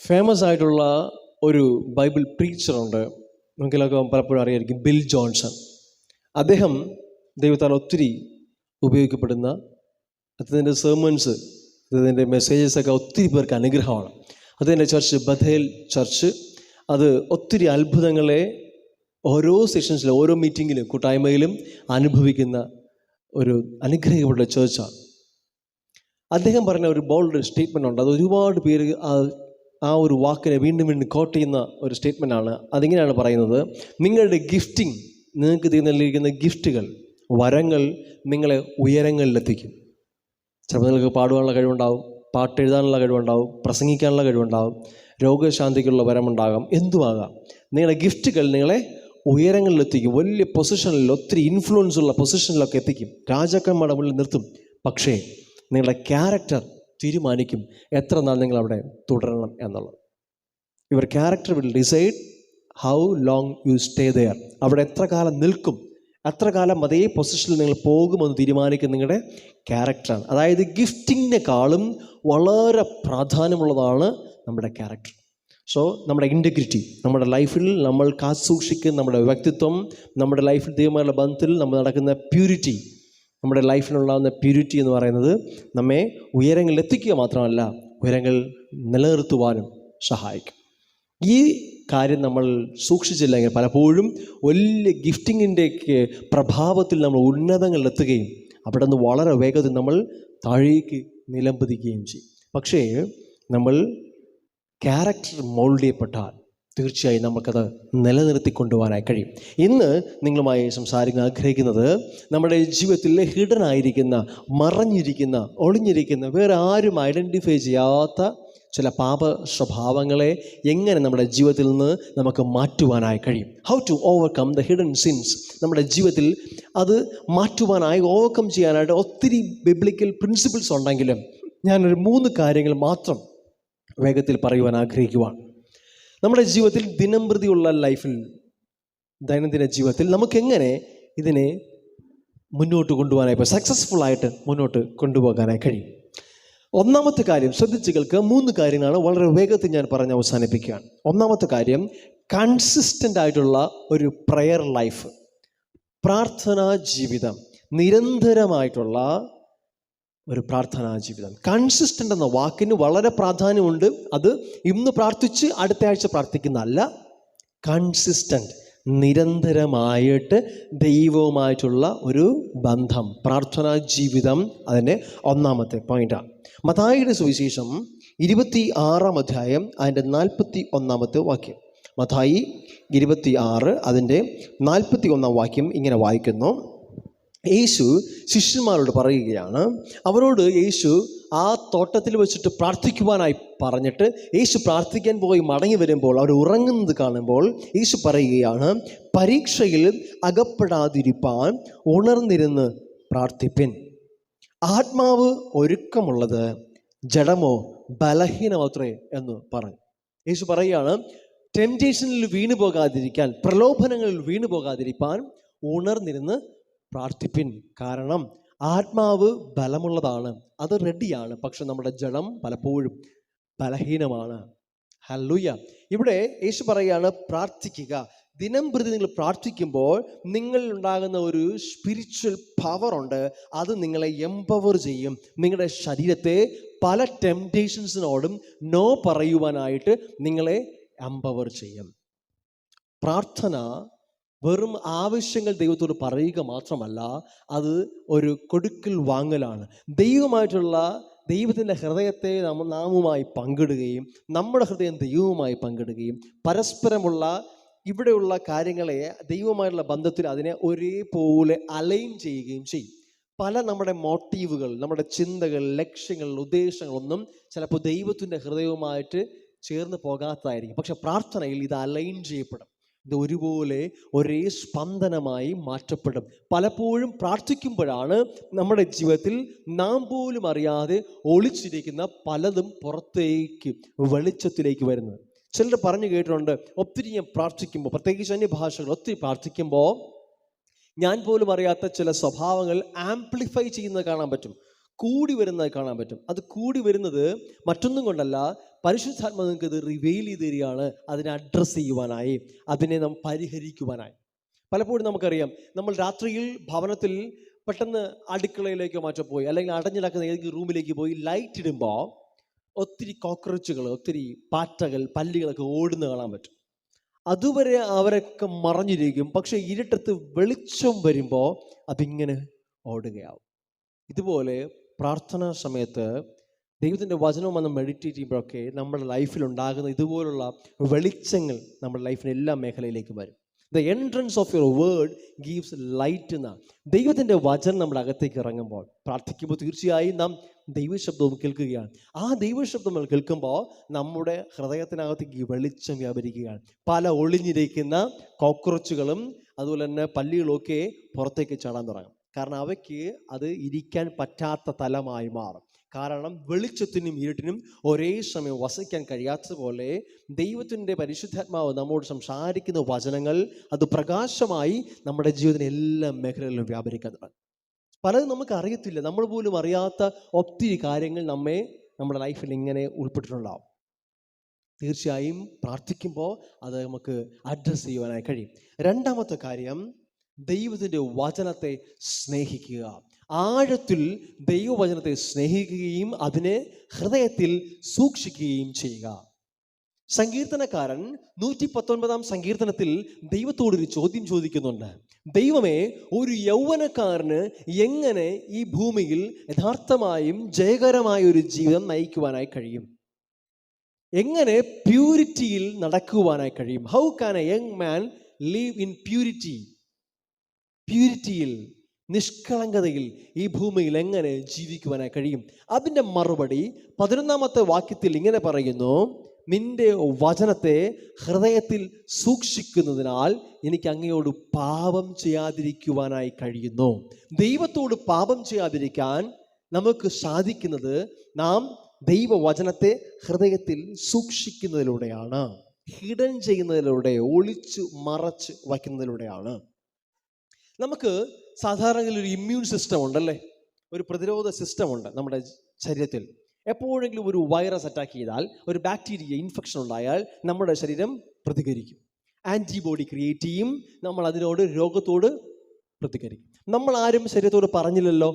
Famous ആയിട്ടുള്ള ഒരു Bible പ്രീച്ചറുണ്ട്, നമുക്കെല്ലാവർക്കും പലപ്പോഴും അറിയായിരിക്കും, ബിൽ ജോൺസൺ. അദ്ദേഹം ദൈവത്താൽ ഒത്തിരി ഉപയോഗിക്കപ്പെടുന്ന, അദ്ദേഹത്തിൻ്റെ സെർമൺസ്, അദ്ദേഹത്തിൻ്റെ മെസ്സേജസൊക്കെ ഒത്തിരി പേർക്ക് അനുഗ്രഹമാണ്. അദ്ദേഹത്തിൻ്റെ ചർച്ച് ബഥേൽ ചർച്ച്, അത് ഒത്തിരി അത്ഭുതങ്ങളെ ഓരോ സെഷൻസിലും, ഓരോ മീറ്റിങ്ങിലും, കൂട്ടായ്മയിലും അനുഭവിക്കുന്ന ഒരു അനുഗ്രഹിക്കപ്പെട്ട ചേർച്ചാണ്. അദ്ദേഹം പറഞ്ഞ ഒരു ബോൾഡ് സ്റ്റേറ്റ്മെൻ്റ് ഉണ്ട്. അത് ഒരുപാട് പേര് ആ ഒരു വാക്കിനെ വീണ്ടും വീണ്ടും കോട്ട് ചെയ്യുന്ന ഒരു സ്റ്റേറ്റ്മെൻ്റാണ്. അതിങ്ങനെയാണ് പറയുന്നത്: നിങ്ങളുടെ ഗിഫ്റ്റിംഗ്, നിങ്ങൾക്ക് നൽകിയിരിക്കുന്ന ഗിഫ്റ്റുകൾ, വരങ്ങൾ നിങ്ങളെ ഉയരങ്ങളിലെത്തിക്കും. ചിലപ്പോൾ നിങ്ങൾക്ക് പാടുവാനുള്ള കഴിവുണ്ടാവും, പാട്ട് എഴുതാനുള്ള കഴിവുണ്ടാവും, പ്രസംഗിക്കാനുള്ള കഴിവുണ്ടാവും, രോഗശാന്തിക്കുള്ള വരമുണ്ടാകാം, എന്തുമാകാം. നിങ്ങളുടെ ഗിഫ്റ്റുകൾ നിങ്ങളെ ഉയരങ്ങളിലെത്തിക്കും, വലിയ പൊസിഷനിൽ, ഒത്തിരി ഇൻഫ്ലുവൻസ് ഉള്ള പൊസിഷനിലൊക്കെ എത്തിക്കും, രാജാക്കന്മാരുടെ മുന്നിൽ നിർത്തും. പക്ഷേ നിങ്ങളുടെ ക്യാരക്ടർ തീരുമാനിക്കും എത്ര നാൾ നിങ്ങൾ അവിടെ തുടരണം എന്നുള്ളത്. Your character will decide how long you stay there. അവിടെ എത്ര കാലം നിൽക്കും, എത്ര കാലം അതേ പൊസിഷനിൽ നിങ്ങൾ പോകുമെന്ന് തീരുമാനിക്കുന്ന നിങ്ങളുടെ ക്യാരക്ടറാണ്. അതായത് ഗിഫ്റ്റിങ്ങിനെക്കാളും വളരെ പ്രാധാന്യമുള്ളതാണ് നമ്മുടെ ക്യാരക്ടർ. സോ നമ്മുടെ ഇൻറ്റഗ്രിറ്റി, നമ്മുടെ ലൈഫിൽ നമ്മൾ കാത്തുസൂക്ഷിക്കുന്ന നമ്മുടെ വ്യക്തിത്വം, നമ്മുടെ ലൈഫിൽ ദൈവമായുള്ള ബന്ധത്തിൽ നമ്മൾ നടക്കുന്ന പ്യൂരിറ്റി, നമ്മുടെ ലൈഫിലുണ്ടാകുന്ന പ്യൂരിറ്റി എന്ന് പറയുന്നത് നമ്മെ ഉയരങ്ങളിൽ എത്തിക്കുക മാത്രമല്ല, ഉയരങ്ങൾ നിലനിർത്തുവാനും സഹായിക്കും. ഈ കാര്യം നമ്മൾ സൂക്ഷിച്ചില്ലെങ്കിൽ പലപ്പോഴും വലിയ ഗിഫ്റ്റിങ്ങിൻ്റെയൊക്കെ പ്രഭാവത്തിൽ നമ്മൾ ഉന്നതങ്ങളിലെത്തുകയും അവിടെ നിന്ന് വളരെ വേഗത്തിൽ നമ്മൾ താഴേക്ക് നിലംപതിക്കുകയും ചെയ്യും. പക്ഷേ നമ്മൾ ക്യാരക്ടർ മോൾഡ് ചെയ്യപ്പെട്ടാൽ തീർച്ചയായും നമുക്കത് നിലനിർത്തിക്കൊണ്ടുപോകാനായി കഴിയും. ഇന്ന് നിങ്ങളുമായി സംസാരിക്കാൻ ആഗ്രഹിക്കുന്നത് നമ്മുടെ ജീവിതത്തിൽ ഹിഡൻ ആയിരിക്കുന്ന, മറഞ്ഞിരിക്കുന്ന, ഒളിഞ്ഞിരിക്കുന്ന, വേറെ ആരും ഐഡൻറ്റിഫൈ ചെയ്യാത്ത ചില പാപ സ്വഭാവങ്ങളെ എങ്ങനെ നമ്മുടെ ജീവിതത്തിൽ നിന്ന് നമുക്ക് മാറ്റുവാനായി കഴിയും. How to overcome the hidden sins. നമ്മുടെ ജീവിതത്തിൽ അത് മാറ്റുവാനായി, ഓവർകം ചെയ്യാനായിട്ട് ഒത്തിരി ബിബ്ലിക്കൽ പ്രിൻസിപ്പിൾസ് ഉണ്ടെങ്കിലും ഞാനൊരു 3 കാര്യങ്ങൾ മാത്രം വേഗത്തിൽ പറയുവാൻ ആഗ്രഹിക്കുവാണ്. നമ്മുടെ ജീവിതത്തിൽ ദിനംപ്രതിയുള്ള ലൈഫിൽ, ദൈനംദിന ജീവിതത്തിൽ നമുക്കെങ്ങനെ ഇതിനെ മുന്നോട്ട് കൊണ്ടുപോകാനായി, സക്സസ്ഫുൾ ആയിട്ട് മുന്നോട്ട് കൊണ്ടുപോകാനായി കഴിയും. ഒന്നാമത്തെ കാര്യം ശ്രദ്ധിച്ചു കേൾക്കുക. 3 കാര്യങ്ങളാണ്, വളരെ വേഗത്തിൽ ഞാൻ പറഞ്ഞ് അവസാനിപ്പിക്കുകയാണ്. ഒന്നാമത്തെ കാര്യം, കൺസിസ്റ്റൻ്റ് ആയിട്ടുള്ള ഒരു പ്രയർ ലൈഫ്, പ്രാർത്ഥനാ ജീവിതം, നിരന്തരമായിട്ടുള്ള ഒരു പ്രാർത്ഥനാ ജീവിതം. കൺസിസ്റ്റൻ്റ് എന്ന വാക്കിന് വളരെ പ്രാധാന്യമുണ്ട്. അത് ഇന്ന് പ്രാർത്ഥിച്ച് അടുത്ത ആഴ്ച പ്രാർത്ഥിക്കുന്നതല്ല. കൺസിസ്റ്റൻ്റ്, നിരന്തരമായിട്ട് ദൈവവുമായിട്ടുള്ള ഒരു ബന്ധം, പ്രാർത്ഥനാ ജീവിതം, അതിൻ്റെ ഒന്നാമത്തെ പോയിന്റാണ്. മത്തായിയുടെ സുവിശേഷം 26-ാം അധ്യായം അതിൻ്റെ 41-ാമത്തെ വാക്യം. മത്തായി 26 അതിൻ്റെ 41-ാം വാക്യം ഇങ്ങനെ വായിക്കുന്നു: യേശു ശിഷ്യന്മാരോട് പറയുകയാണ്. അവരോട് യേശു ആ തോട്ടത്തിൽ വെച്ചിട്ട് പ്രാർത്ഥിക്കുവാനായി പറഞ്ഞിട്ട് യേശു പ്രാർത്ഥിക്കാൻ പോയി മടങ്ങി വരുമ്പോൾ അവർ ഉറങ്ങുന്നത് കാണുമ്പോൾ യേശു പറയുകയാണ്, പരീക്ഷയിൽ അകപ്പെടാതിരിപ്പാൻ ഉണർന്നിരുന്ന് പ്രാർത്ഥിപ്പിൻ. ആത്മാവ് ഒരുക്കമുള്ളത്, ജഡമോ ബലഹീനമത്രേ എന്ന് പറഞ്ഞു. യേശു പറയുകയാണ്, ടെംപ്റ്റേഷനിൽ വീണു പോകാതിരിക്കാൻ, പ്രലോഭനങ്ങളിൽ വീണു പോകാതിരിക്കാൻ ഉണർന്നിരുന്ന് പ്രാർത്ഥിപ്പിൻ. കാരണം ആത്മാവ് ബലമുള്ളതാണ്, അത് റെഡിയാണ്, പക്ഷെ നമ്മുടെ ജഡം പലപ്പോഴും ബലഹീനമാണ്. ഹല്ലേലൂയ. ഇവിടെ യേശു പറയുകയാണ്, പ്രാർത്ഥിക്കുക. ദിനം പ്രതി നിങ്ങൾ പ്രാർത്ഥിക്കുമ്പോൾ നിങ്ങളിൽ ഉണ്ടാകുന്ന ഒരു സ്പിരിച്വൽ പവർ ഉണ്ട്. അത് നിങ്ങളെ എംപവർ ചെയ്യും. നിങ്ങളുടെ ശരീരത്തെ പല ടെംപ്റ്റേഷൻസിനോടും നോ പറയുവാനായിട്ട് നിങ്ങളെ എംപവർ ചെയ്യും. പ്രാർത്ഥന വെറും ആവശ്യങ്ങൾ ദൈവത്തോട് പറയുക മാത്രമല്ല, അത് ഒരു കൊടുക്കൽ വാങ്ങലാണ്. ദൈവത്തിൻ്റെ ഹൃദയത്തെ നാമുമായി പങ്കിടുകയും നമ്മുടെ ഹൃദയം ദൈവവുമായി പങ്കിടുകയും പരസ്പരമുള്ള ഇവിടെയുള്ള കാര്യങ്ങളെ ദൈവവുമായിട്ടുള്ള ബന്ധത്തിൽ അതിനെ ഒരേപോലെ അലൈൻ ചെയ്യുകയും ചെയ്യും. നമ്മുടെ മോട്ടീവുകൾ, നമ്മുടെ ചിന്തകൾ, ലക്ഷ്യങ്ങൾ, ഉദ്ദേശങ്ങളൊന്നും ചിലപ്പോൾ ദൈവത്തിൻ്റെ ഹൃദയവുമായിട്ട് ചേർന്ന് പോകാത്തതായിരിക്കും. പക്ഷെ പ്രാർത്ഥനയിൽ ഇത് അലൈൻ ചെയ്യപ്പെടും. ഇത് ഒരുപോലെ ഒരേ സ്പന്ദനമായി മാറ്റപ്പെടും. പലപ്പോഴും പ്രാർത്ഥിക്കുമ്പോഴാണ് നമ്മുടെ ജീവിതത്തിൽ നാം പോലും അറിയാതെ ഒളിച്ചിരിക്കുന്ന പലതും പുറത്തേക്ക്, വെളിച്ചത്തിലേക്ക് വരുന്നത്. ചിലർ പറഞ്ഞു കേട്ടിട്ടുണ്ട്, ഒത്തിരി ഞാൻ പ്രാർത്ഥിക്കുമ്പോൾ, പ്രത്യേകിച്ച് അന്യഭാഷകൾ ഒത്തിരി പ്രാർത്ഥിക്കുമ്പോൾ ഞാൻ പോലും അറിയാത്ത ചില സ്വഭാവങ്ങൾ ആംപ്ലിഫൈ ചെയ്യുന്നത് കാണാൻ പറ്റും. കൂടി വരുന്നതായി കാണാൻ പറ്റും. അത് കൂടി വരുന്നത് മറ്റൊന്നും കൊണ്ടല്ല, പരിശുദ്ധാത്മാവ് നിങ്ങൾക്ക് ഇത് റിവെയിൽ ചെയ്ത് തരികയാണ്, അതിനെ അഡ്രസ്സ് ചെയ്യുവാനായി, അതിനെ നാം പരിഹരിക്കുവാനായി. പലപ്പോഴും നമുക്കറിയാം, നമ്മൾ രാത്രിയിൽ ഭവനത്തിൽ പെട്ടെന്ന് അടുക്കളയിലേക്കോ മറ്റോ പോയി, അല്ലെങ്കിൽ അടഞ്ഞിടക്കുന്ന ഏതെങ്കിലും റൂമിലേക്ക് പോയി ലൈറ്റ് ഇടുമ്പോൾ ഒത്തിരി കോക്രോച്ചുകൾ, ഒത്തിരി പാറ്റകൾ, പല്ലികളൊക്കെ ഓടുന്ന കാണാൻ പറ്റും. അതുവരെ അവരൊക്കെ മറഞ്ഞിരിക്കും. പക്ഷെ ഇരുട്ടത്ത് വെളിച്ചം വരുമ്പോൾ അതിങ്ങനെ ഓടുകയാവും. ഇതുപോലെ പ്രാർത്ഥനാ സമയത്ത് ദൈവത്തിൻ്റെ വചനം വന്ന് മെഡിറ്റേറ്റ് ചെയ്യുമ്പോഴൊക്കെ നമ്മുടെ ലൈഫിൽ ഉണ്ടാകുന്ന ഇതുപോലുള്ള വെളിച്ചങ്ങൾ നമ്മുടെ ലൈഫിന് എല്ലാ മേഖലയിലേക്കും വരും. The entrance of your word gives light എന്നാണ്. ദൈവത്തിൻ്റെ വചനം നമ്മുടെ അകത്തേക്ക് ഇറങ്ങുമ്പോൾ, പ്രാർത്ഥിക്കുമ്പോൾ തീർച്ചയായും നാം ദൈവശബ്ദവും കേൾക്കുകയാണ്. ആ ദൈവശബ്ദം നമ്മൾ കേൾക്കുമ്പോൾ നമ്മുടെ ഹൃദയത്തിനകത്തേക്ക് വെളിച്ചം വ്യാപരിക്കുകയാണ്. പല ഒളിഞ്ഞിരിക്കുന്ന കോക്രോച്ചുകളും അതുപോലെ തന്നെ പല്ലികളൊക്കെ പുറത്തേക്ക് ചാടാൻ തുടങ്ങും. കാരണം അവയ്ക്ക് അത് ഇരിക്കാൻ പറ്റാത്ത തലമായി മാറും. കാരണം വെളിച്ചത്തിനും ഇരുട്ടിനും ഒരേ സമയം വസിക്കാൻ കഴിയാത്തതുപോലെ ദൈവത്തിൻ്റെ പരിശുദ്ധാത്മാവ് നമ്മോട് സംസാരിക്കുന്ന വചനങ്ങൾ അത് പ്രകാശമായി നമ്മുടെ ജീവിതത്തിലെ എല്ലാ മേഖലകളിലും വ്യാപരിക്കാൻ തുടങ്ങും. പലതും നമുക്ക് അറിയത്തില്ല, നമ്മൾ പോലും അറിയാത്ത ഒത്തിരി കാര്യങ്ങൾ നമ്മുടെ ലൈഫിൽ ഇങ്ങനെ ഉൾപ്പെട്ടിട്ടുണ്ടാവും. തീർച്ചയായും പ്രാർത്ഥിക്കുമ്പോൾ അത് നമുക്ക് അഡ്രസ്സ് ചെയ്യുവാനായി കഴിയും. രണ്ടാമത്തെ കാര്യം, ദൈവത്തിൻ്റെ വചനത്തെ സ്നേഹിക്കുക. ആഴത്തിൽ ദൈവവചനത്തെ സ്നേഹിക്കുകയും അതിനെ ഹൃദയത്തിൽ സൂക്ഷിക്കുകയും ചെയ്യുക. സങ്കീർത്തനക്കാരൻ 119 സങ്കീർത്തനത്തിൽ ദൈവത്തോടൊരു ചോദ്യം ചോദിക്കുന്നുണ്ട്. ദൈവമേ, ഒരു യൗവനക്കാരന് എങ്ങനെ ഈ ഭൂമിയിൽ യഥാർത്ഥമായും ജയകരമായ ഒരു ജീവിതം നയിക്കുവാനായി കഴിയും? എങ്ങനെ പ്യൂരിറ്റിയിൽ നടക്കുവാനായി കഴിയും? How can a young man live in purity? പ്യൂരിറ്റിയിൽ, നിഷ്കളങ്കതയിൽ ഈ ഭൂമിയിൽ എങ്ങനെ ജീവിക്കുവാനായി കഴിയും? അതിൻ്റെ മറുപടി 11 വാക്യത്തിൽ ഇങ്ങനെ പറയുന്നു: നിന്റെ വചനത്തെ ഹൃദയത്തിൽ സൂക്ഷിക്കുന്നതിനാൽ എനിക്ക് അങ്ങയോട് പാപം ചെയ്യാതിരിക്കുവാനായി കഴിയുന്നു. ദൈവത്തോട് പാപം ചെയ്യാതിരിക്കാൻ നമുക്ക് സാധിക്കുന്നത് നാം ദൈവവചനത്തെ ഹൃദയത്തിൽ സൂക്ഷിക്കുന്നതിലൂടെയാണ്, ഹിഡൻ ചെയ്യുന്നതിലൂടെ, ഒളിച്ചു മറച്ച് വയ്ക്കുന്നതിലൂടെയാണ്. നമുക്ക് സാധാരണ ഒരു ഇമ്മ്യൂൺ സിസ്റ്റം ഉണ്ടല്ലേ, ഒരു പ്രതിരോധ സിസ്റ്റം ഉണ്ട് നമ്മുടെ ശരീരത്തിൽ. എപ്പോഴെങ്കിലും ഒരു വൈറസ് അറ്റാക്ക് ചെയ്താൽ, ഒരു ബാക്ടീരിയ ഇൻഫെക്ഷൻ ഉണ്ടായാൽ നമ്മുടെ ശരീരം പ്രതികരിക്കും, ആൻറ്റിബോഡി ക്രിയേറ്റ് ചെയ്യും, നമ്മൾ അതിനോട് രോഗത്തോട് പ്രതികരിക്കും. നമ്മൾ ആരും ശരീരത്തോട് പറഞ്ഞില്ലല്ലോ,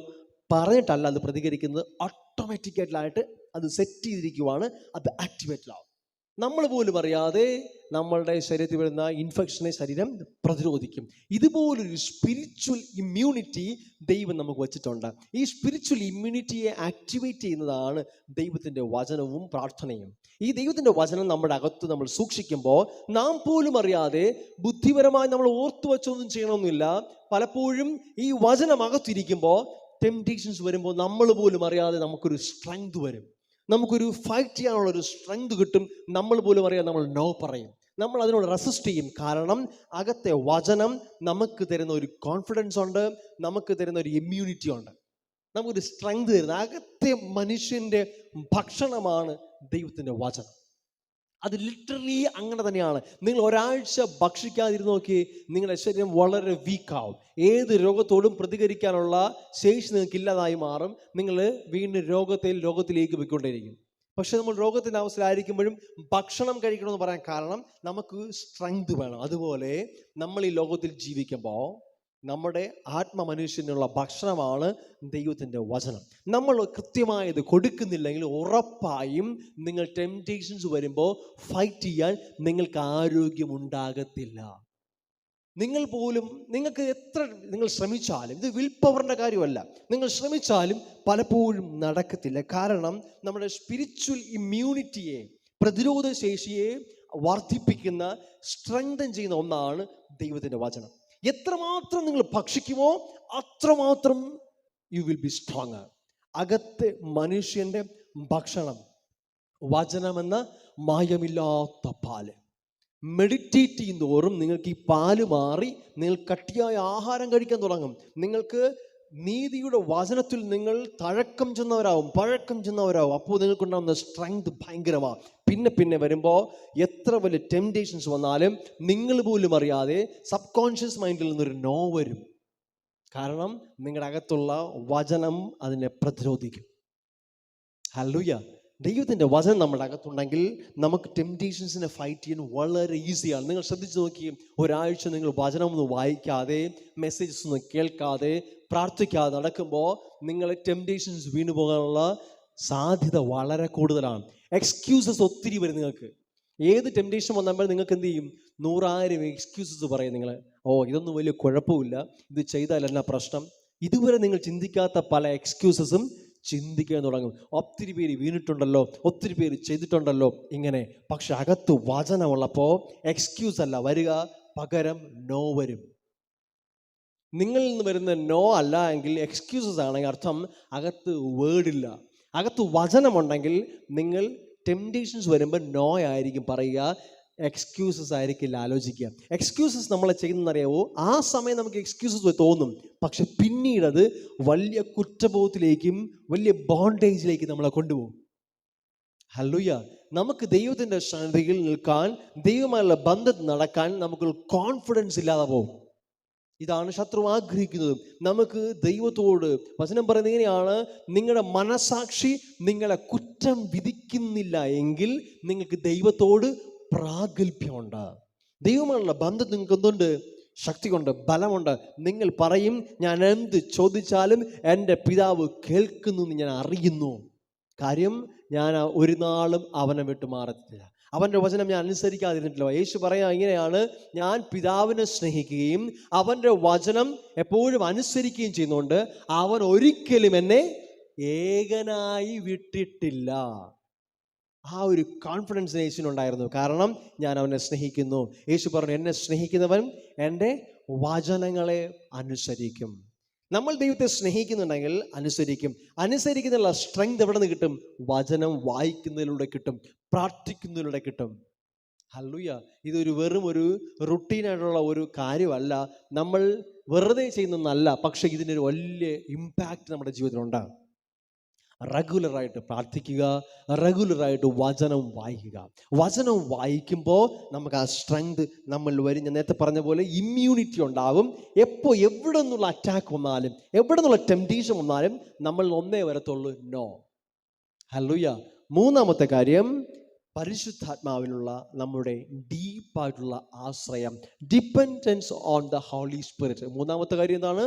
പറഞ്ഞിട്ടല്ല അത് പ്രതികരിക്കുന്നത്, ഓട്ടോമാറ്റിക്കായിട്ട് അത് സെറ്റ് ചെയ്തിരിക്കുവാണ്, അത് ആക്ടിവേറ്റഡ് ആവും. നമ്മൾ പോലും അറിയാതെ നമ്മളുടെ ശരീരത്തിൽ വരുന്ന ഇൻഫെക്ഷനെ ശരീരം പ്രതിരോധിക്കും. ഇതുപോലൊരു സ്പിരിച്വൽ ഇമ്മ്യൂണിറ്റി ദൈവം നമുക്ക് വച്ചിട്ടുണ്ട്. ഈ സ്പിരിച്വൽ ഇമ്മ്യൂണിറ്റിയെ ആക്ടിവേറ്റ് ചെയ്യുന്നതാണ് ദൈവത്തിൻ്റെ വചനവും പ്രാർത്ഥനയും. ഈ ദൈവത്തിൻ്റെ വചനം നമ്മുടെ അകത്ത് നമ്മൾ സൂക്ഷിക്കുമ്പോൾ നാം പോലും അറിയാതെ, ബുദ്ധിപരമായി നമ്മൾ ഓർത്തു വച്ചൊന്നും ചെയ്യണമെന്നില്ല, പലപ്പോഴും ഈ വചനം അകത്തിരിക്കുമ്പോൾ ടെംപ്റ്റേഷൻസ് വരുമ്പോൾ നമ്മൾ പോലും അറിയാതെ നമുക്കൊരു സ്ട്രെങ്ത് വരും, നമുക്കൊരു ഫൈറ്റ് ചെയ്യാനുള്ളൊരു സ്ട്രെങ്ത് കിട്ടും. നമ്മൾ പോലും അറിയാതെ നമ്മൾ നോ പറയും, നമ്മൾ അതിനോട് റെസിസ്റ്റ് ചെയ്യും. കാരണം അകത്തെ വചനം നമുക്ക് തരുന്ന ഒരു കോൺഫിഡൻസ് ഉണ്ട്, നമുക്ക് തരുന്ന ഒരു ഇമ്മ്യൂണിറ്റി ഉണ്ട്, നമുക്കൊരു സ്ട്രെങ്ത് തരുന്ന അകത്തെ മനുഷ്യൻ്റെ ഭക്ഷണമാണ് ദൈവത്തിൻ്റെ വചനം. അത് ലിറ്ററലി അങ്ങനെ തന്നെയാണ്. നിങ്ങൾ ഒരാഴ്ച ഭക്ഷിക്കാതിരുന്ന് നോക്കി, നിങ്ങളുടെ ശരീരം വളരെ വീക്കാവും. ഏത് രോഗത്തോടും പ്രതികരിക്കാനുള്ള ശേഷി നിങ്ങൾക്ക് ഇല്ലാതായി മാറും. നിങ്ങൾ വീണ്ടും രോഗത്തിലേക്ക് പോയിക്കൊണ്ടേയിരിക്കും. പക്ഷെ നമ്മൾ രോഗത്തിൻ്റെ അവസ്ഥയിലായിരിക്കുമ്പോഴും ഭക്ഷണം കഴിക്കണമെന്ന് പറയാൻ കാരണം നമുക്ക് സ്ട്രെങ്ത് വേണം. അതുപോലെ നമ്മൾ ഈ ലോകത്തിൽ ജീവിക്കുമ്പോൾ നമ്മുടെ ആത്മമനുഷ്യനുള്ള ഭക്ഷണമാണ് ദൈവത്തിൻ്റെ വചനം. നമ്മൾ കൃത്യമായത് കൊടുക്കുന്നില്ലെങ്കിൽ ഉറപ്പായും നിങ്ങൾ ടെംപ്റ്റേഷൻസ് വരുമ്പോൾ ഫൈറ്റ് ചെയ്യാൻ നിങ്ങൾക്ക് ആരോഗ്യമുണ്ടാകത്തില്ല. നിങ്ങൾക്ക് എത്ര നിങ്ങൾ ശ്രമിച്ചാലും, ഇത് വിൽ പവറിൻ്റെ കാര്യമല്ല, നിങ്ങൾ ശ്രമിച്ചാലും പലപ്പോഴും നടക്കത്തില്ല. കാരണം നമ്മുടെ സ്പിരിച്വൽ ഇമ്മ്യൂണിറ്റിയെ, പ്രതിരോധ ശേഷിയെ വർദ്ധിപ്പിക്കുന്ന, സ്ട്രെങ്തൻ ചെയ്യുന്ന ഒന്നാണ് ദൈവത്തിൻ്റെ വചനം. എത്രമാത്രം നിങ്ങൾ ഭക്ഷിക്കുമോ അത്രമാത്രം യു വിൽ ബി സ്ട്രോങ്. അകത്തെ മനുഷ്യൻ്റെ ഭക്ഷണം വചനമെന്ന മായമില്ലാത്ത പാല്. മെഡിറ്റേറ്റ് ചെയ്യുന്നതോറും നിങ്ങൾക്ക് ഈ പാല് മാറി നിങ്ങൾ കട്ടിയായ ആഹാരം കഴിക്കാൻ തുടങ്ങും. നിങ്ങൾക്ക് നീതിയുടെ വചനത്തിൽ നിങ്ങൾ പഴക്കം ചെന്നവരാവും. അപ്പോൾ നിങ്ങൾക്കുണ്ടാകുന്ന സ്ട്രെങ്ത് ഭയങ്കരമാണ്. പിന്നെ വരുമ്പോൾ എത്ര വലിയ ടെംപ്റ്റേഷൻസ് വന്നാലും നിങ്ങൾ പോലും അറിയാതെ സബ് കോൺഷ്യസ് മൈൻഡിൽ നിന്നൊരു നോ വരും. കാരണം നിങ്ങളുടെ അകത്തുള്ള വചനം അതിനെ പ്രതിരോധിക്കും. ഹല്ലേലൂയ. ദൈവത്തിൻ്റെ വചനം നമ്മുടെ അകത്തുണ്ടെങ്കിൽ നമുക്ക് ടെംപ്റ്റേഷൻസിനെ ഫൈറ്റ് ചെയ്യാൻ വളരെ ഈസിയാണ്. നിങ്ങൾ ശ്രദ്ധിച്ച് നോക്കി, ഒരാഴ്ച നിങ്ങൾ വചനമൊന്നും വായിക്കാതെ, മെസ്സേജസ് ഒന്നും കേൾക്കാതെ, പ്രാർത്ഥിക്കാതെ നടക്കുമ്പോൾ നിങ്ങൾ ടെംപ്റ്റേഷൻസ് വീണു പോകാനുള്ള സാധ്യത വളരെ കൂടുതലാണ്. എക്സ്ക്യൂസസ് ഒത്തിരി വരും നിങ്ങൾക്ക്. ഏത് ടെംപ്റ്റേഷൻ വന്നപ്പോൾ നിങ്ങൾക്ക് എന്ത് ചെയ്യും? 100,000 എക്സ്ക്യൂസസ് പറയും നിങ്ങൾ. ഇതൊന്നും വലിയ കുഴപ്പമില്ല, ഇത് ചെയ്താൽ എന്നാ പ്രശ്നം. ഇതുവരെ നിങ്ങൾ ചിന്തിക്കാത്ത പല എക്സ്ക്യൂസസും ചിന്തിക്കാൻ തുടങ്ങും. ഒത്തിരി പേര് വീണിട്ടുണ്ടല്ലോ, ഒത്തിരി പേര് ചെയ്തിട്ടുണ്ടല്ലോ ഇങ്ങനെ. പക്ഷെ അകത്ത് വചനമുള്ളപ്പോൾ എക്സ്ക്യൂസ് അല്ല വരിക, പകരം നോ വരും. നിങ്ങളിൽ നിന്ന് വരുന്ന നോ അല്ല എങ്കിൽ എക്സ്ക്യൂസസ് ആണെങ്കിൽ അർത്ഥം അകത്ത് വേർഡില്ല. അകത്ത് വചനമുണ്ടെങ്കിൽ നിങ്ങൾ ടെംപ്റ്റേഷൻസ് വരുമ്പോൾ നോ ആയിരിക്കും പറയുക, എക്സ്ക്യൂസസ് ആയിരിക്കില്ല ആലോചിക്കുക. എക്സ്ക്യൂസസ് നമ്മളെ ചെയ്യുന്നറിയാവോ? ആ സമയം നമുക്ക് എക്സ്ക്യൂസസ് തോന്നും, പക്ഷെ പിന്നീട് അത് വലിയ കുറ്റബോധത്തിലേക്കും വലിയ ബോണ്ടേജിലേക്കും നമ്മളെ കൊണ്ടുപോകും. ഹല്ലേലൂയ. നമുക്ക് ദൈവത്തിൻ്റെ സന്നിധിയിൽ നിൽക്കാൻ, ദൈവമായുള്ള ബന്ധത്തിൽ നടക്കാൻ നമുക്ക് കോൺഫിഡൻസ് ഇല്ലാതെ പോകും. ഇതാണ് ശത്രു ആഗ്രഹിക്കുന്നത്. നമുക്ക് ദൈവത്തോട് വചനം പറയുന്നത് ഇങ്ങനെയാണ്, നിങ്ങളുടെ മനസാക്ഷി നിങ്ങളെ കുറ്റം വിധിക്കുന്നില്ല എങ്കിൽ നിങ്ങൾക്ക് ദൈവത്തോട് പ്രാഗൽഭ്യമുണ്ട്. ദൈവമായുള്ള ബന്ധം നിങ്ങൾക്ക് എന്തുണ്ട്? ശക്തി കൊണ്ട്, ബലമുണ്ട്. നിങ്ങൾ പറയും, ഞാൻ എന്ത് ചോദിച്ചാലും എൻ്റെ പിതാവ് കേൾക്കുന്നു എന്ന് ഞാൻ അറിയുന്നു. കാര്യം ഞാൻ ഒരു നാളും അവനെ വിട്ടു മാറത്തില്ല, അവൻ്റെ വചനം ഞാൻ അനുസരിക്കാതിരുന്നിട്ടില്ല. യേശു പറയാ ഇങ്ങനെയാണ്, ഞാൻ പിതാവിനെ സ്നേഹിക്കുകയും അവൻ്റെ വചനം എപ്പോഴും അനുസരിക്കുകയും ചെയ്യുന്നുണ്ട്, അവൻ ഒരിക്കലും എന്നെ ഏകനായി വിട്ടിട്ടില്ല. ആ ഒരു കോൺഫിഡൻസ് യേശുവിനുണ്ടായിരുന്നു. കാരണം ഞാൻ അവനെ സ്നേഹിക്കുന്നു. യേശു പറഞ്ഞു, എന്നെ സ്നേഹിക്കുന്നവൻ എൻ്റെ വചനങ്ങളെ അനുസരിക്കും. നമ്മൾ ദൈവത്തെ സ്നേഹിക്കുന്നുണ്ടെങ്കിൽ അനുസരിക്കും. അനുസരിക്കുന്നതിനുള്ള സ്ട്രെങ്ത് എവിടെ നിന്ന് കിട്ടും? വചനം വായിക്കുന്നതിലൂടെ കിട്ടും, പ്രാർത്ഥിക്കുന്നതിലൂടെ കിട്ടും. ഹല്ലേലൂയ. ഇതൊരു വെറും ഒരു റുട്ടീനായിട്ടുള്ള ഒരു കാര്യമല്ല, നമ്മൾ വെറുതെ ചെയ്യുന്നതല്ല. പക്ഷെ ഇതിനൊരു വലിയ ഇമ്പാക്റ്റ് നമ്മുടെ ജീവിതത്തിലുണ്ടാകും. റെഗുലറായിട്ട് പ്രാർത്ഥിക്കുക, റെഗുലറായിട്ട് വചനം വായിക്കുക. വചനം വായിക്കുമ്പോൾ നമുക്ക് ആ സ്ട്രെങ്ത് നമ്മൾ വരും. ഞാൻ നേരത്തെ പറഞ്ഞ പോലെ ഇമ്മ്യൂണിറ്റി ഉണ്ടാവും. എപ്പോൾ എവിടെ നിന്നുള്ള അറ്റാക്ക് വന്നാലും, എവിടെ നിന്നുള്ള ടെംപ്റ്റേഷൻ വന്നാലും നമ്മൾ ഒന്നേ വരത്തുള്ളൂ, നോ. ഹല്ലേലൂയ. മൂന്നാമത്തെ കാര്യം, പരിശുദ്ധാത്മാവിലുള്ള നമ്മുടെ ഡീപ്പായിട്ടുള്ള ആശ്രയം, dependence on the holy spirit. മൂന്നാമത്തെ കാര്യം എന്താണ്?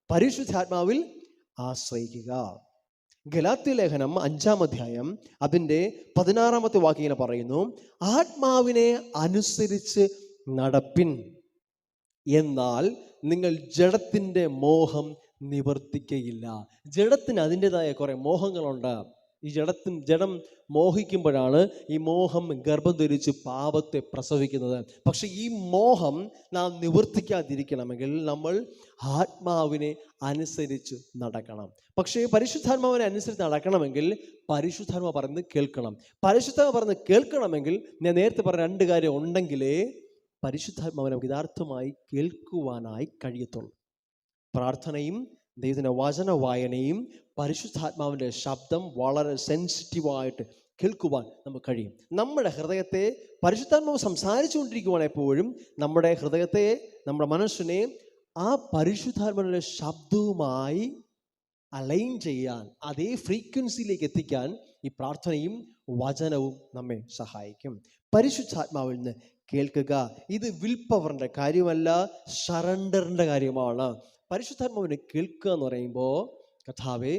പരിശുദ്ധാത്മാവിൽ ആശ്രയിക്കുക. ഗലാത്യ ലേഖനം 5-ാം അധ്യായം അതിൻ്റെ 16-ാമത്തെ വാക്യം ഇങ്ങനെ പറയുന്നു, ആത്മാവിനെ അനുസരിച്ച് നടപ്പിൻ, എന്നാൽ നിങ്ങൾ ജഡത്തിൻ്റെ മോഹം നിവർത്തിക്കയില്ല. ജഡത്തിന് അതിൻ്റെതായ കുറെ മോഹങ്ങളുണ്ട്. ഈ ജഡം മോഹിക്കുമ്പോഴാണ് ഈ മോഹം ഗർഭം ധരിച്ച് പാപത്തെ പ്രസവിക്കുന്നത്. പക്ഷെ ഈ മോഹം നാം നിവർത്തിക്കാതിരിക്കണമെങ്കിൽ നമ്മൾ ആത്മാവിനെ അനുസരിച്ച് നടക്കണം. പക്ഷേ പരിശുദ്ധാത്മാവിനെ അനുസരിച്ച് നടക്കണമെങ്കിൽ പരിശുദ്ധാത്മാവ് പറയുന്നത് കേൾക്കണം. പരിശുദ്ധാത്മാവ് പറയുന്നത് കേൾക്കണമെങ്കിൽ ഞാൻ നേരത്തെ പറഞ്ഞ 2 കാര്യം ഉണ്ടെങ്കിലേ പരിശുദ്ധാത്മാവിനെ നമുക്ക് യഥാർത്ഥമായി കേൾക്കുവാനായി കഴിയത്തുള്ളൂ. പ്രാർത്ഥനയും ദൈവത്തിൻ്റെ വചന വായനയും പരിശുദ്ധാത്മാവിൻ്റെ ശബ്ദം വളരെ സെൻസിറ്റീവായിട്ട് കേൾക്കുവാൻ നമുക്ക് കഴിയും. നമ്മുടെ ഹൃദയത്തെ പരിശുദ്ധാത്മാവ് സംസാരിച്ചു കൊണ്ടിരിക്കുവാൻ എപ്പോഴും നമ്മുടെ ഹൃദയത്തെ, നമ്മുടെ മനസ്സിനെ ആ പരിശുദ്ധാത്മാവിൻ്റെ ശബ്ദവുമായി അലൈൻ ചെയ്യാൻ, അതേ ഫ്രീക്വൻസിയിലേക്ക് എത്തിക്കാൻ ഈ പ്രാർത്ഥനയും വചനവും നമ്മെ സഹായിക്കും. പരിശുദ്ധാത്മാവിൽ നിന്ന് കേൾക്കുക. ഇത് വിൽ പവറിൻ്റെ കാര്യമല്ല, സറണ്ടറിൻ്റെ കാര്യമാണ്. പരിശുദ്ധാത്മാവിനെ കേൾക്കുക എന്ന് പറയുമ്പോൾ, കർത്താവേ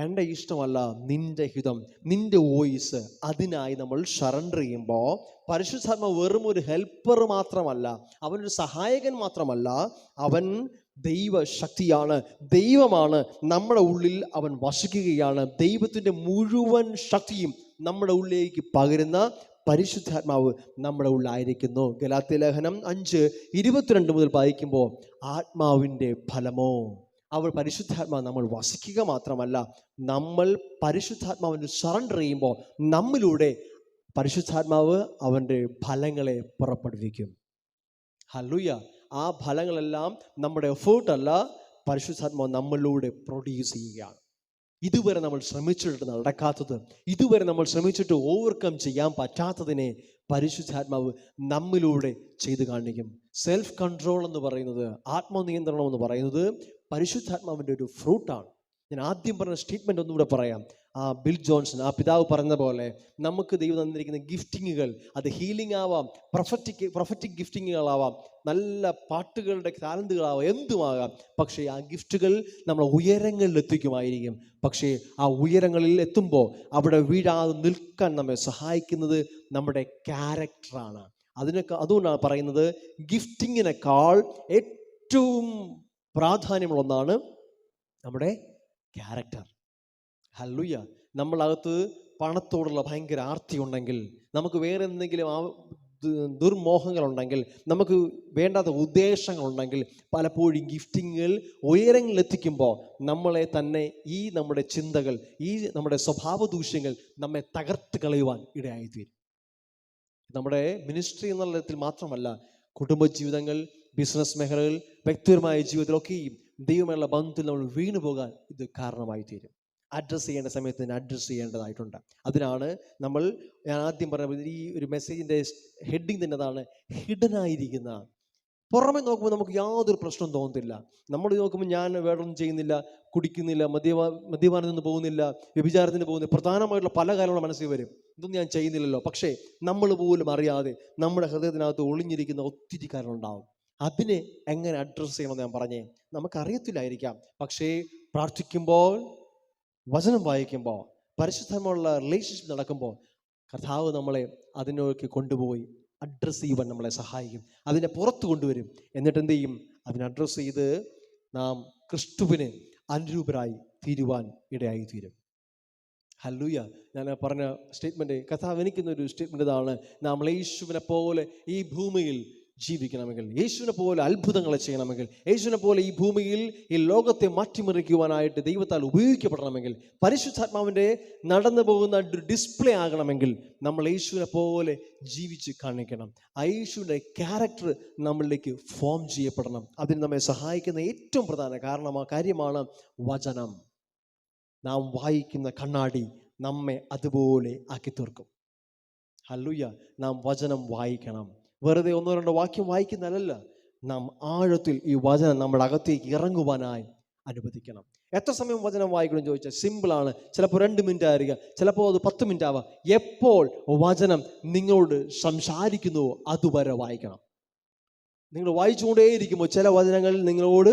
എൻ്റെ ഇഷ്ടമല്ല നിൻ്റെ ഹിതം, നിൻ്റെ വോയിസ്, അതിനായി നമ്മൾ സറണ്ടർ ചെയ്യുമ്പോൾ പരിശുദ്ധാത്മാവ് വെറും ഒരു ഹെൽപ്പർ മാത്രമല്ല, അവനൊരു സഹായകൻ മാത്രമല്ല, അവൻ ദൈവശക്തിയാണ്, ദൈവമാണ്. നമ്മുടെ ഉള്ളിൽ അവൻ വസിക്കുകയാണ്. ദൈവത്തിൻ്റെ മുഴുവൻ ശക്തിയും നമ്മുടെ ഉള്ളിലേക്ക് പകരുന്ന പരിശുദ്ധാത്മാവ് നമ്മുടെ ഉള്ളിലായിരിക്കുന്നു. ഗലാത്യ ലേഖനം 5:22 മുതൽ വായിക്കുമ്പോൾ, ആത്മാവിൻ്റെ ഫലമോ, അവൾ പരിശുദ്ധാത്മാവ് നമ്മൾ വസിക്കുക മാത്രമല്ല, നമ്മൾ പരിശുദ്ധാത്മാവിന് സറണ്ടർ ചെയ്യുമ്പോൾ നമ്മിലൂടെ പരിശുദ്ധാത്മാവ് അവൻ്റെ ഫലങ്ങളെ പുറപ്പെടുവിക്കും. ഹല്ലേലൂയ. ആ ഫലങ്ങളെല്ലാം നമ്മുടെ എഫേർട്ട് അല്ല, പരിശുദ്ധാത്മാവ് നമ്മളിലൂടെ പ്രൊഡ്യൂസ് ചെയ്യുകയാണ്. ഇതുവരെ നമ്മൾ ശ്രമിച്ചിട്ട് നടക്കാത്തത്, ഇതുവരെ നമ്മൾ ശ്രമിച്ചിട്ട് ഓവർകം ചെയ്യാൻ പറ്റാത്തതിനെ പരിശുദ്ധാത്മാവ് നമ്മിലൂടെ ചെയ്തു കാണിക്കും. സെൽഫ് കൺട്രോൾ എന്ന് പറയുന്നത്, ആത്മനിയന്ത്രണം എന്ന് പറയുന്നത് പരിശുദ്ധാത്മാവിൻ്റെ ഒരു ഫ്രൂട്ടാണ്. ഞാൻ ആദ്യം പറഞ്ഞ സ്റ്റേറ്റ്മെൻറ്റ് ഒന്നുകൂടെ പറയാം. ആ ബിൽ ജോൺസൺ, ആ പിതാവ് പറഞ്ഞ പോലെ നമുക്ക് ദൈവം തന്നിരിക്കുന്ന ഗിഫ്റ്റിങ്ങുകൾ, അത് ഹീലിംഗ് ആവാം, പ്രൊഫറ്റിക് ഗിഫ്റ്റിങ്ങുകളാവാം, നല്ല പാട്ടുകളുടെ ടാലന്റുകളാവാം, എന്തുമാകാം. പക്ഷേ ആ ഗിഫ്റ്റുകൾ നമ്മളെ ഉയരങ്ങളിൽ എത്തിക്കുമായിരിക്കും. പക്ഷേ ആ ഉയരങ്ങളിൽ എത്തുമ്പോൾ അവിടെ വീഴാതെ നിൽക്കാൻ നമ്മെ സഹായിക്കുന്നത് നമ്മുടെ ക്യാരക്ടറാണ്. അതുകൊണ്ടാണ് പറയുന്നത് ഗിഫ്റ്റിങ്ങിനേക്കാൾ ഏറ്റവും പ്രാധാന്യമുള്ള ഒന്നാണ് നമ്മുടെ ക്യാരക്ടർ. ഹല്ലേലൂയ. നമ്മളകത്ത് പണത്തോടുള്ള ഭയങ്കര ആർത്തി ഉണ്ടെങ്കിൽ, നമുക്ക് വേറെ എന്തെങ്കിലും ദുർമോഹങ്ങളുണ്ടെങ്കിൽ, നമുക്ക് വേണ്ടാത്ത ഉദ്ദേശങ്ങളുണ്ടെങ്കിൽ, പലപ്പോഴും ഗിഫ്റ്റിങ്ങുകൾ ഉയരങ്ങളിലെത്തിക്കുമ്പോൾ നമ്മളെ തന്നെ ഈ നമ്മുടെ ചിന്തകൾ, ഈ നമ്മുടെ സ്വഭാവ ദൂഷ്യങ്ങൾ നമ്മെ തകർത്ത് കളയുവാൻ ഇടയായിത്തീരും. നമ്മുടെ മിനിസ്ട്രി എന്നുള്ള തരത്തിൽ മാത്രമല്ല, കുടുംബജീവിതങ്ങൾ, ബിസിനസ് മേഖലകൾ, വ്യക്തിപരമായ ജീവിതത്തിലൊക്കെയും ദൈവമുള്ള ബന്ധത്തിൽ നമ്മൾ വീണു പോകാൻ ഇത് കാരണമായി തീരും. അഡ്രസ്സ് ചെയ്യേണ്ട സമയത്ത് തന്നെ അഡ്രസ്സ് ചെയ്യേണ്ടതായിട്ടുണ്ട്. അതിനാണ് ഞാൻ ആദ്യം പറഞ്ഞ ഈ ഒരു മെസ്സേജിൻ്റെ ഹെഡിങ് തന്നെ അതാണ്, ഹിഡനായിരിക്കുന്ന. പുറമെ നോക്കുമ്പോൾ നമുക്ക് യാതൊരു പ്രശ്നവും തോന്നത്തില്ല. നമ്മൾ നോക്കുമ്പോൾ ഞാൻ വേറൊന്നും ചെയ്യുന്നില്ല, കുടിക്കുന്നില്ല, മദ്യപാനത്തിൽ നിന്ന് പോകുന്നില്ല, വ്യഭിചാരത്തിന് പോകുന്നില്ല, പ്രധാനമായിട്ടുള്ള പല കാര്യങ്ങളും മനസ്സിൽ വരും. ഇതൊന്നും ഞാൻ ചെയ്യുന്നില്ലല്ലോ. പക്ഷേ നമ്മൾ പോലും അറിയാതെ നമ്മുടെ ഹൃദയത്തിനകത്ത് ഒളിഞ്ഞിരിക്കുന്ന ഒത്തിരി കാര്യങ്ങളുണ്ടാവും. അതിനെ എങ്ങനെ അഡ്രസ്സ് ചെയ്യണമെന്ന് ഞാൻ പറഞ്ഞേ. നമുക്കറിയത്തില്ലായിരിക്കാം. പക്ഷേ പ്രാർത്ഥിക്കുമ്പോൾ, വചനം വായിക്കുമ്പോൾ, പരിശുദ്ധമുള്ള റിലേഷൻഷിപ്പ് നടക്കുമ്പോൾ കർത്താവ് നമ്മളെ അതിനൊക്കെ കൊണ്ടുപോയി അഡ്രസ്സ് ചെയ്യുവാൻ നമ്മളെ സഹായിക്കും. അതിനെ പുറത്ത് കൊണ്ടുവരും. എന്നിട്ട് എന്ത് ചെയ്യും? അതിനെ അഡ്രസ്സ് ചെയ്ത് നാം ക്രിസ്തുവിന് അനുരൂപരായി തീരുവാൻ ഇടയായി തീരും. ഹല്ലേലൂയ. ഞാൻ പറഞ്ഞ സ്റ്റേറ്റ്മെൻറ്റ്, കർത്താവ് എനിക്കുന്നൊരു സ്റ്റേറ്റ്മെൻറ്റ് ഇതാണ്: നാം യേശുവിനെ പോലെ ഈ ഭൂമിയിൽ ജീവിക്കണമെങ്കിൽ, യേശുവിനെ പോലെ അത്ഭുതങ്ങളെ ചെയ്യണമെങ്കിൽ, യേശുവിനെ പോലെ ഈ ഭൂമിയിൽ ഈ ലോകത്തെ മാറ്റിമറിക്കുവാനായിട്ട് ദൈവത്താൽ ഉപയോഗിക്കപ്പെടണമെങ്കിൽ, പരിശുദ്ധാത്മാവിൻ്റെ നടന്നു പോകുന്ന ഒരു ഡിസ്പ്ലേ ആകണമെങ്കിൽ നമ്മൾ യേശുവിനെ പോലെ ജീവിച്ച് കാണിക്കണം. ആ യേശുവിൻ്റെ ക്യാരക്ടർ നമ്മളിലേക്ക് ഫോം ചെയ്യപ്പെടണം. അതിന് നമ്മെ സഹായിക്കുന്ന ഏറ്റവും പ്രധാന കാര്യമാണ് വചനം. നാം വായിക്കുന്ന കണ്ണാടി നമ്മെ അതുപോലെ ആക്കി തീർക്കും. ഹല്ലേലൂയ. നാം വചനം വായിക്കണം. വെറുതെ ഒന്നോ രണ്ടോ വാക്യം വായിക്കുന്നതല്ല, നാം ആഴത്തിൽ ഈ വചനം നമ്മുടെ അകത്തേക്ക് ഇറങ്ങുവാനായി അനുവദിക്കണം. എത്ര സമയം വചനം വായിക്കണം ചോദിച്ചാൽ സിമ്പിളാണ്. ചിലപ്പോൾ 2 മിനിറ്റ് ആയിരിക്കാം, ചിലപ്പോൾ അത് 10 മിനിറ്റ് ആവാം. എപ്പോൾ വചനം നിങ്ങളോട് സംസാരിക്കുന്നുവോ അതുവരെ വായിക്കണം. നിങ്ങൾ വായിച്ചുകൊണ്ടേയിരിക്കുമ്പോൾ ചില വചനങ്ങൾ നിങ്ങളോട്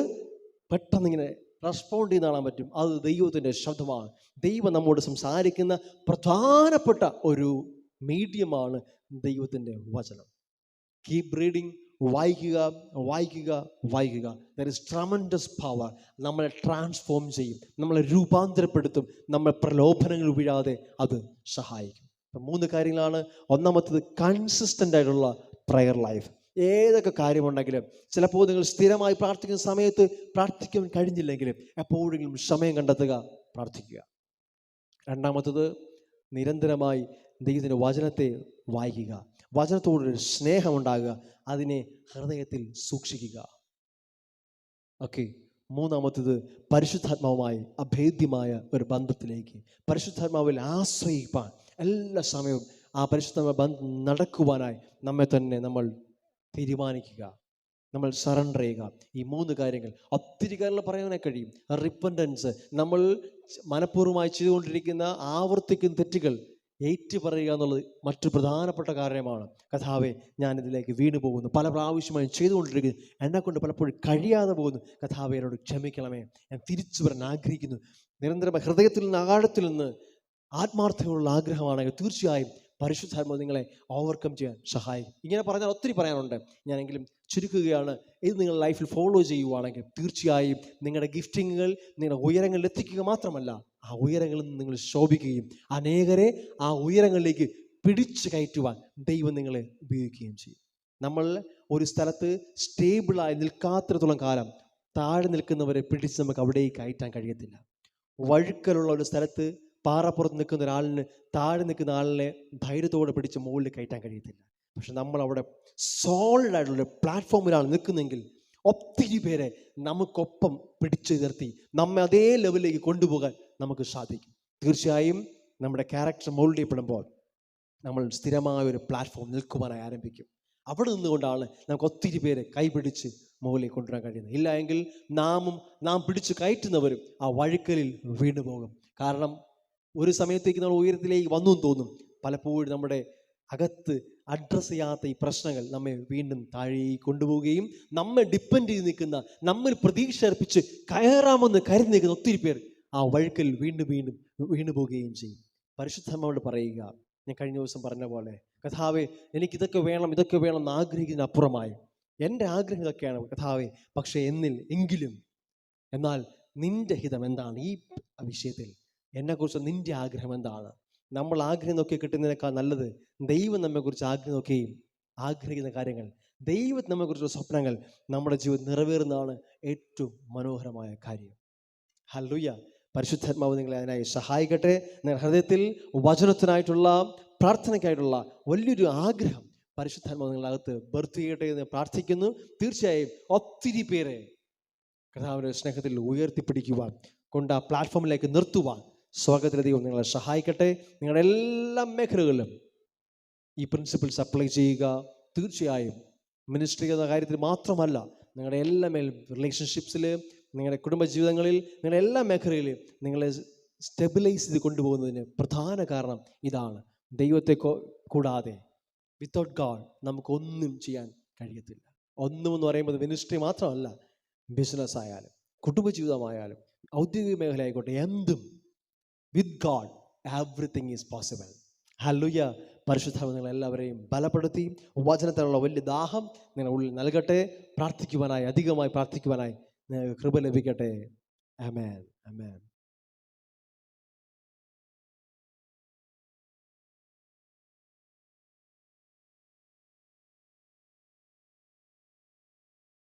പെട്ടെന്ന് ഇങ്ങനെ റെസ്പോണ്ട് ചെയ്ത് കാണാൻ പറ്റും. അത് ദൈവത്തിൻ്റെ ശബ്ദമാണ്. ദൈവം നമ്മോട് സംസാരിക്കുന്ന പ്രധാനപ്പെട്ട ഒരു മീഡിയമാണ് ദൈവത്തിൻ്റെ വചനം. Keep reading. വായിക്കുക, വായിക്കുക, വായിക്കുക. There is tremendous power. നമ്മളെ ട്രാൻസ്ഫോം ചെയ്യും, നമ്മളെ രൂപാന്തരപ്പെടുത്തും, നമ്മളെ പ്രലോഭനങ്ങൾ വീഴാതെ അത് സഹായിക്കും. അപ്പം 3 കാര്യങ്ങളാണ്. ഒന്നാമത്തേത് കൺസിസ്റ്റൻ്റ് ആയിട്ടുള്ള പ്രയർ ലൈഫ്. ഏതൊക്കെ കാര്യമുണ്ടെങ്കിലും, ചിലപ്പോൾ നിങ്ങൾ സ്ഥിരമായി പ്രാർത്ഥിക്കുന്ന സമയത്ത് പ്രാർത്ഥിക്കാൻ കഴിഞ്ഞില്ലെങ്കിലും എപ്പോഴെങ്കിലും സമയം കണ്ടെത്തുക, പ്രാർത്ഥിക്കുക. രണ്ടാമത്തേത് നിരന്തരമായി ദൈവത്തിൻ്റെ വചനത്തെ വായിക്കുക, വചനത്തോടൊരു സ്നേഹമുണ്ടാകുക, അതിനെ ഹൃദയത്തിൽ സൂക്ഷിക്കുക. ഓക്കെ. മൂന്നാമത്തേത് പരിശുദ്ധാത്മാവുമായി അഭേദ്യമായ ഒരു ബന്ധത്തിലേക്ക്, പരിശുദ്ധാത്മാവിൽ ആശ്രയിപ്പാൻ എല്ലാ സമയവും ആ പരിശുദ്ധാത്മാവ് ബന്ധം നടക്കുവാനായി നമ്മെ തന്നെ നമ്മൾ തീരുമാനിക്കുക, നമ്മൾ സറണ്ടർ ചെയ്യുക. ഈ 3 കാര്യങ്ങൾ, ഒത്തിരി കാര്യങ്ങൾ പറയാനേ കഴിയും. റിപ്പൻറ്റൻസ്, നമ്മൾ മനഃപൂർവ്വമായി ചെയ്തുകൊണ്ടിരിക്കുന്ന ആവർത്തിക്കുന്ന തെറ്റുകൾ ഏറ്റു പറയുക എന്നുള്ളത് മറ്റു പ്രധാനപ്പെട്ട കാര്യമാണ്. കർത്താവേ, ഞാനിതിലേക്ക് വീണു പോകുന്നു, പല പ്രാവശ്യമായി ചെയ്തുകൊണ്ടിരിക്കുന്നു, എന്നെക്കൊണ്ട് പലപ്പോഴും കഴിയാതെ പോകുന്നു. കർത്താവേ, എന്നോട് ക്ഷമിക്കണമേ, ഞാൻ തിരിച്ചു വരാൻ ആഗ്രഹിക്കുന്നു. നിരന്തരം ഹൃദയത്തിൽ നിന്ന്, ആഴത്തിൽ നിന്ന് ആത്മാർത്ഥമുള്ള ആഗ്രഹമാണെങ്കിൽ തീർച്ചയായും പരിശുദ്ധാത്മാവ് നിങ്ങളെ ഓവർകം ചെയ്യാൻ സഹായിക്കും. ഇങ്ങനെ പറഞ്ഞാൽ ഒത്തിരി പറയാനുണ്ട്, ഞാനെങ്കിലും ചുരുക്കുകയാണ്. ഇത് നിങ്ങൾ ലൈഫിൽ ഫോളോ ചെയ്യുവാണെങ്കിൽ തീർച്ചയായും നിങ്ങളുടെ ഗിഫ്റ്റിങ്ങുകൾ നിങ്ങളുടെ ഉയരങ്ങളിൽ എത്തിക്കുക മാത്രമല്ല, ആ ഉയരങ്ങളിൽ നിന്ന് നിങ്ങൾ ശോഭിക്കുകയും അനേകരെ ആ ഉയരങ്ങളിലേക്ക് പിടിച്ചു കയറ്റുവാൻ ദൈവം നിങ്ങളെ ഉപയോഗിക്കുകയും ചെയ്യും. നമ്മൾ ഒരു സ്ഥലത്ത് സ്റ്റേബിളായി നിൽക്കാത്തിടത്തോളം കാലം താഴെ നിൽക്കുന്നവരെ പിടിച്ച് നമുക്ക് അവിടേക്ക് കയറ്റാൻ കഴിയത്തില്ല. വഴുക്കലുള്ള ഒരു സ്ഥലത്ത് പാറപ്പുറത്ത് നിൽക്കുന്ന ഒരാളിന് താഴെ നിൽക്കുന്ന ആളിനെ ധൈര്യത്തോടെ പിടിച്ച് മുകളിൽ കയറ്റാൻ കഴിയത്തില്ല. പക്ഷെ നമ്മളവിടെ സോളിഡായിട്ടുള്ള പ്ലാറ്റ്ഫോമിലാണ് നിൽക്കുന്നെങ്കിൽ ഒത്തിരി പേരെ നമുക്കൊപ്പം പിടിച്ചു നിർത്തി നമ്മെ അതേ ലെവലിലേക്ക് കൊണ്ടുപോകാൻ നമുക്ക് സാധിക്കും. തീർച്ചയായും നമ്മുടെ ക്യാരക്ടർ മോൾഡ് ചെയ്യപ്പെടുമ്പോൾ നമ്മൾ സ്ഥിരമായ ഒരു പ്ലാറ്റ്ഫോം നിൽക്കുവാനായി ആരംഭിക്കും. അവിടെ നിന്നുകൊണ്ടാണ് നമുക്ക് ഒത്തിരി പേരെ കൈപിടിച്ച് മുകളിൽ കൊണ്ടുവരാൻ കഴിയുന്നത്. ഇല്ല എങ്കിൽ നാം പിടിച്ച് കയറ്റുന്നവരും ആ വഴുക്കലിൽ വീണു പോകും. കാരണം ഒരു സമയത്തേക്ക് നമ്മൾ ഉയരത്തിലേക്ക് വന്നു തോന്നും. പലപ്പോഴും നമ്മുടെ അകത്ത് അഡ്രസ്സ് ചെയ്യാത്ത ഈ പ്രശ്നങ്ങൾ നമ്മെ വീണ്ടും താഴെ കൊണ്ടുപോവുകയും നമ്മെ ഡിപ്പെൻഡ് ചെയ്ത് നിൽക്കുന്ന, നമ്മൾ പ്രതീക്ഷ അർപ്പിച്ച് കയറാമെന്ന് കരുതി നിൽക്കുന്ന ഒത്തിരി പേർ ആ വഴുക്കൽ വീണ്ടും വീണ്ടും വീണു പോവുകയും ചെയ്യും. പരിശുദ്ധമ്മയോട് പറയുക, ഞാൻ കഴിഞ്ഞ ദിവസം പറഞ്ഞ പോലെ, കഥാവേ എനിക്കിതൊക്കെ വേണം ഇതൊക്കെ വേണം എന്ന് ആഗ്രഹിക്കുന്നതിന് അപ്പുറമായി എൻ്റെ ആഗ്രഹം ഇതൊക്കെയാണ് കഥാവേ, പക്ഷേ എന്നാൽ നിന്റെ ഹിതം എന്താണ് ഈ വിഷയത്തിൽ? എന്നെക്കുറിച്ച് നിന്റെ ആഗ്രഹം എന്താണ്? നമ്മൾ ആഗ്രഹം നോക്കി കിട്ടുന്നതിനേക്കാൾ നല്ലത് ദൈവം നമ്മെക്കുറിച്ച് ആഗ്രഹം നോക്കുകയും ആഗ്രഹിക്കുന്ന കാര്യങ്ങൾ, ദൈവം നമ്മെക്കുറിച്ചുള്ള സ്വപ്നങ്ങൾ നമ്മുടെ ജീവിതം നിറവേറുന്നതാണ് ഏറ്റവും മനോഹരമായ കാര്യം. ഹല്ലേലൂയ. പരിശുദ്ധാത്മാവ് നിങ്ങളെ അതിനായി സഹായിക്കട്ടെ. നിങ്ങളുടെ ഹൃദയത്തിൽ വചനത്തിനായിട്ടുള്ള, പ്രാർത്ഥനയ്ക്കായിട്ടുള്ള വലിയൊരു ആഗ്രഹം പരിശുദ്ധാത്മാവ് നിങ്ങളകത്ത് ബർത്ത് ചെയ്യട്ടെ എന്ന് പ്രാർത്ഥിക്കുന്നു. തീർച്ചയായും ഒത്തിരി പേരെ കർത്താവിൻ്റെ സ്നേഹത്തിൽ ഉയർത്തിപ്പിടിക്കുവാൻ കൊണ്ട് ആ പ്ലാറ്റ്ഫോമിലേക്ക് നിർത്തുവാൻ സ്വർഗ്ഗത്തിലെ ദൈവം നിങ്ങളെ സഹായിക്കട്ടെ. നിങ്ങളുടെ എല്ലാ മേഖലകളിലും ഈ പ്രിൻസിപ്പിൾസ് അപ്ലൈ ചെയ്യുക. തീർച്ചയായും മിനിസ്ട്രി എന്ന കാര്യത്തിൽ മാത്രമല്ല, നിങ്ങളുടെ എല്ലാ റിലേഷൻഷിപ്സിൽ, നിങ്ങളുടെ കുടുംബജീവിതങ്ങളിൽ, നിങ്ങളുടെ എല്ലാ മേഖലയിലും നിങ്ങളെ സ്റ്റെബിലൈസ് ചെയ്ത് കൊണ്ടുപോകുന്നതിന് പ്രധാന കാരണം ഇതാണ്. ദൈവത്തെ കൂടാതെ, വിത്തൗട്ട് ഗാഡ് നമുക്കൊന്നും ചെയ്യാൻ കഴിയത്തില്ല. ഒന്നുമെന്ന് പറയുമ്പോൾ മിനിസ്ട്രി മാത്രമല്ല, ബിസിനസ് ആയാലും കുടുംബജീവിതമായാലും ഔദ്യോഗിക മേഖല ആയിക്കോട്ടെ, എന്തും with God everything is possible. Hallelujah. പരിശുദ്ധാത്മാവ് നിങ്ങളെല്ലാവരെയും ബലപ്പെടുത്തി വചനത്തിനുള്ള വലിയ ദാഹം നിങ്ങളുടെ ഉള്ളിൽ നൽകട്ടെ. പ്രാർത്ഥിക്കുവാനായി, അധികമായി പ്രാർത്ഥിക്കുവാനായി കൃപ ലഭിക്കട്ടെ. ആമേൻ, ആമേൻ.